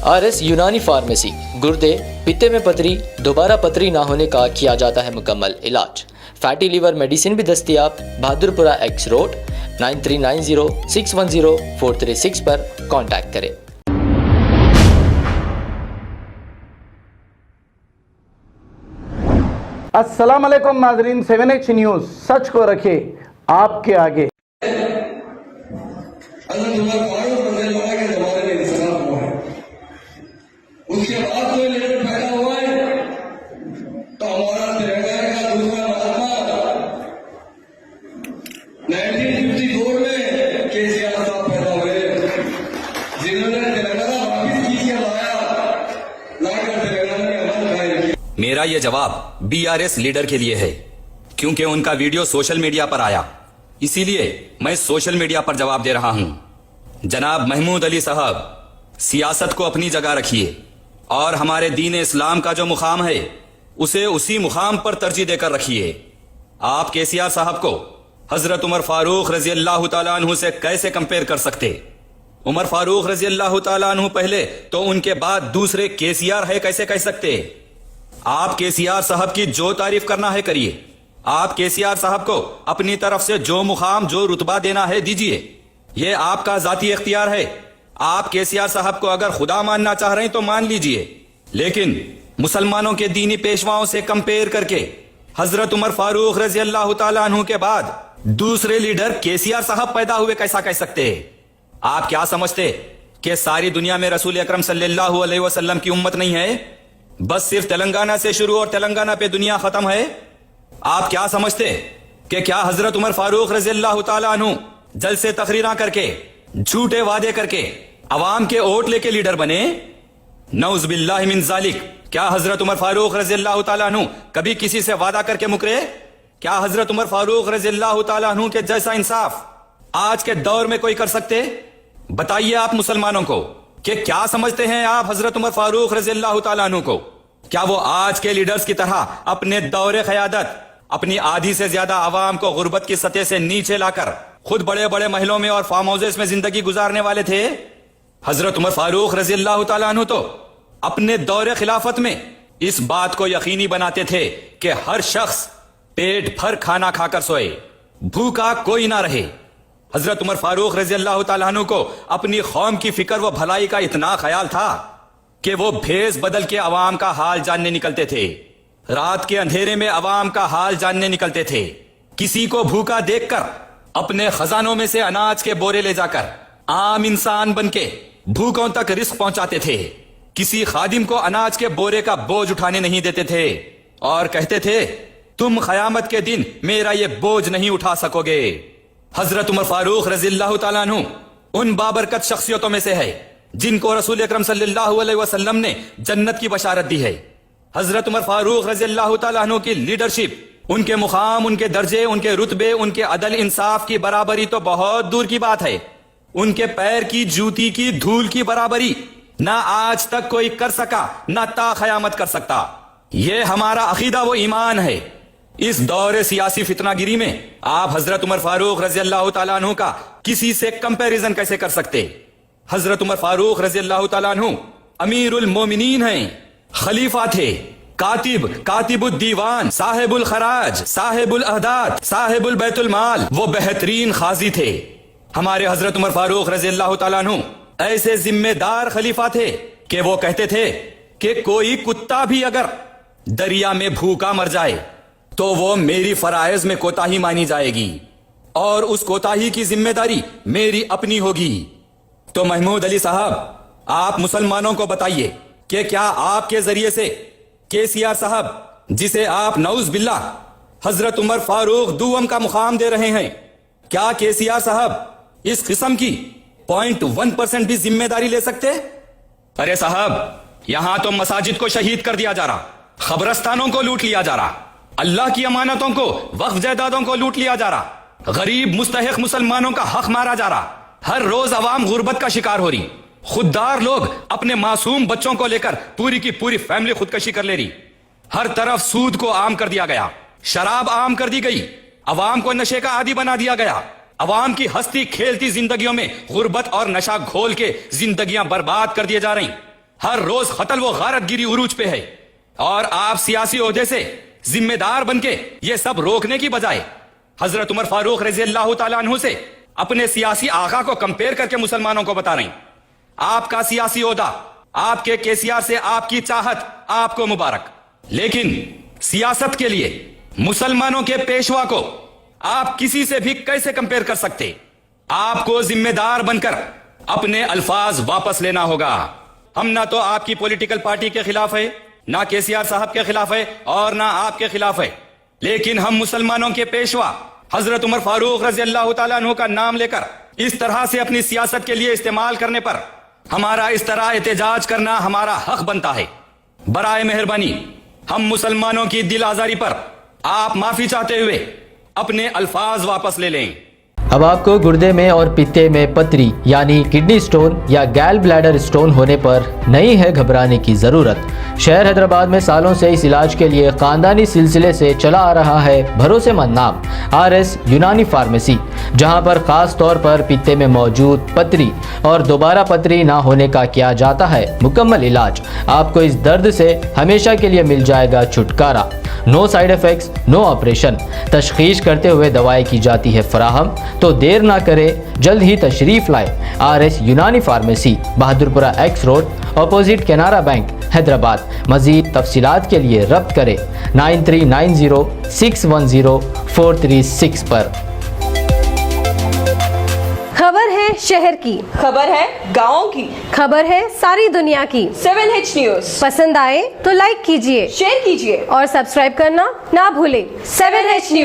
RS यूनानी pharmacy, गुर्दे, पित्ते में पथरी, दोबारा पथरी ना होने का किया जाता है मुकम्मल इलाज। फैटी लीवर मेडिसिन भी दस्तियाब। बहादुरपुरा X रोड 9390610436 पर कांटेक्ट करें। अस्सलाम वालेकुम नाजरीन, 7H न्यूज़ सच को रखे आपके आगे। उसके बाद कोई लीडर पैदा हुआ है तो हमारा तिरंगा का दूसरा महात्मा 1954 में केसीआर साहब पैदा हुए, जिन्होंने तिरंगा वापिस खींच के लाया, लाकर तिरंगा में अमल कायम किया। मेरा ये जवाब BRS लीडर के लिए है, क्योंकि उनका वीडियो सोशल मीडिया पर आया, इसीलिए मैं सोशल मीडिया पर जवाब दे रहा हूं। जनाब महमूद अली साहब, सियासत को अपनी जगह रखिए और हमारे दीन इस्लाम का जो मुकाम है उसे उसी मुकाम पर तरजीह देकर रखिए। आप केसीआर साहब को हजरत उमर फारूक रजी अल्लाह तआला अन्हु से कैसे कंपेयर कर सकते? उमर फारूक रजी अल्लाह तआला अन्हु पहले तो उनके बाद दूसरे केसीआर है, कैसे कह सकते? आप केसीआर साहब की जो तारीफ करना है करिए। आप केसीआर साहब को अपनी तरफ से जो मुकाम, जो रुतबा देना है दीजिए, ये आपका जाती इख्तियार है। आप केसीआर साहब को अगर खुदा मानना चाह रहे हैं तो मान लीजिए, लेकिन मुसलमानों के दीनी पेशवाओं से कंपेयर करके हजरत उमर फारूक रजी अल्लाह तआला अन्हु के बाद दूसरे लीडर केसीआर साहब पैदा हुए, कैसा कह सकते हैं? आप क्या समझते कि सारी दुनिया में रसूल अकरम सल्लल्लाहु अलैहि वसल्लम की उम्मत नहीं है? बस सिर्फ तेलंगाना से शुरू और तेलंगाना पे दुनिया खत्म है? आप क्या समझते कि क्या हजरत उमर फारूक रजी अल्लाह तआला अन्हु जलसे तकरीरा करके, झूठे वादे करके अवाम के वोट लेके लीडर बने? नऊज़ बिल्लाहि मिन ज़ालिक। क्या हजरत उमर फारूक रज़ी अल्लाह तआला अन्हु कभी किसी से वादा करके मुकरे? क्या हजरत उमर फारूक रज़ी अल्लाह तआला अन्हु के जैसा इंसाफ आज के दौर में कोई कर सकते? बताइए आप मुसलमानों को कि क्या समझते हैं आप हजरत उमर फारूक रज़ी अल्लाह तआला अन्हु को? क्या वो आज के लीडर्स की तरह अपने दौरे क़यादत अपनी आधी से ज्यादा आवाम को गुर्बत की सतह से नीचे लाकर खुद बड़े बड़े महलों में और फार्म हाउसेस में जिंदगी गुजारने वाले थे? हजरत उमर फारूक रजी अल्लाह तआला अन्हु तो अपने दौरे खिलाफत में इस बात को यकीनी बनाते थे कि हर शख्स पेट भर खाना खाकर सोए, भूखा कोई ना रहे। हजरत उमर फारूक रजी अल्लाह तआला अन्हु को अपनी कौम की फिक्र व भलाई का इतना ख्याल था कि वो भेस बदल के अवाम का हाल जानने निकलते थे। रात के अंधेरे में अवाम का हाल जानने निकलते थे। किसी को भूखा देखकर अपने खजानों में से अनाज के बोरे ले जाकर आम इंसान बनके भूखों तक रिस्क पहुंचाते थे। किसी खादिम को अनाज के बोरे का बोझ उठाने नहीं देते थे और कहते थे, तुम क़यामत के दिन मेरा ये बोझ नहीं उठा सकोगे। हजरत उमर फारूक रज़ी अल्लाह तआला अन्हु उन बाबरकत शख्सियतों में से है जिनको रसूल अकरम सल्लल्लाहु अलैहि वसल्लम ने जन्नत की बशारत दी है। हजरत उमर फारूक रज़ी अल्लाह तआला अन्हु की लीडरशिप, उनके मुकाम, उनके दर्जे, उनके रुतबे, उनके अदल इंसाफ की बराबरी तो बहुत दूर की बात है। उनके पैर की जूती की धूल की बराबरी ना आज तक कोई कर सका, ना ता क़यामत कर सकता। ये हमारा अकीदा व ईमान है। इस दौरे सियासी फितनागिरी में आप हजरत उमर फारूक रज़ी अल्लाह तआला अन्हु का किसी से कंपैरिजन कैसे कर सकते? हजरत उमर फारूक रज़ी अल्लाह तआला अन्हु अमीरुल मोमिनीन हैं, खलीफा थे, कातिबुद दीवान, साहिबुल खराज, साहिबुल अहदात, साहिबुल बैतुल माल, वो बेहतरीन खाजी थे। हमारे हजरत उमर फारूक रज़ी अल्लाह तआला अन्हु ऐसे जिम्मेदार खलीफा थे कि वो कहते थे कि कोई कुत्ता भी अगर दरिया में भूखा मर जाए तो वो मेरी फराइज में कोताही मानी जाएगी और उस कोताही की जिम्मेदारी मेरी अपनी होगी। तो महमूद अली साहब, आप मुसलमानों को बताइए कि क्या आपके जरिए से केसीआर साहब, जिसे आप नऊज़ बिल्लाह हजरत उमर फारूक दुवम का मुकाम दे रहे हैं, क्या केसीआर साहब इस किस्म की 0.1% भी जिम्मेदारी ले सकते? अरे साहब, यहां तो मसाजिद को शहीद कर दिया जा रहा, खबरस्तानों को लूट लिया जा रहा, अल्लाह की अमानतों को, वक्फ जायदादों को लूट लिया जा रहा, गरीब मुस्तहिक मुसलमानों का हक मारा जा रहा, हर रोज अवाम गुर्बत का शिकार हो रही, खुददार लोग अपने मासूम बच्चों को लेकर पूरी की पूरी फैमिली खुदकशी कर ले रही, हर तरफ सूद को आम कर दिया गया, शराब आम कर दी गई, अवाम को नशे का आदी बना दिया गया, अवाम की हंसती खेलती जिंदगियों में गुर्बत और नशा घोल के जिंदगियां बर्बाद कर दिए जा रही। हर रोज कत्ल व गारतगिरी उरूज पे है और आप सियासी ओहदे से जिम्मेदार बनके ये सब रोकने की बजाय हजरत उमर फारूक रजी अल्लाह तआला अन्हु से अपने सियासी आका को कंपेयर करके मुसलमानों को बता रही। आपका सियासी ओहदा, आपके केसीआर से आपकी चाहत आपको मुबारक, लेकिन सियासत के लिए मुसलमानों के पेशवा को आप किसी से भी कैसे कंपेयर कर सकते? आपको जिम्मेदार बनकर अपने अल्फाज वापस लेना होगा। हम ना तो आपकी पॉलिटिकल पार्टी के खिलाफ है, ना केसीआर साहब के खिलाफ है और ना आपके खिलाफ है, लेकिन हम मुसलमानों के पेशवा हजरत उमर फारूक रजी अल्लाह तआला अन्हु का नाम लेकर इस तरह से अपनी सियासत के लिए इस्तेमाल करने पर हमारा इस तरह एहतजाज करना हमारा हक बनता है। बराए मेहरबानी हम मुसलमानों की दिल आजारी पर आप माफी चाहते हुए अपने अल्फाज वापस ले लें। अब आपको गुर्दे में और पित्ते में पथरी यानी किडनी स्टोन या गैल ब्लैडर स्टोन होने पर नहीं है घबराने की ज़रूरत। शहर हैदराबाद में सालों से इस इलाज के लिए ख़ानदानी सिलसिले से चला आ रहा है भरोसेमंद नाम RS यूनानी फार्मेसी, जहां पर ख़ास तौर पर पित्ते में मौजूद पथरी और दोबारा पथरी ना होने का किया जाता है मुकम्मल इलाज। आपको इस दर्द से हमेशा के लिए मिल जाएगा छुटकारा। No side effects, no operation, तशखीस करते हुए दवाएं की जाती है फराहम। तो देर ना करें, जल्द ही तशरीफ लाए RS यूनानी pharmacy, Bahadurpura X road, opposite Canara bank, Hyderabad. मज़ीद तफसीलात के लिए रब्त करें 9390610436 पर। खबर है शहर की, खबर है गाँव की, खबर है सारी दुनिया की। 7H न्यूज पसंद आए तो लाइक कीजिए, शेयर कीजिए और सब्सक्राइब करना ना भूलें। 7H news.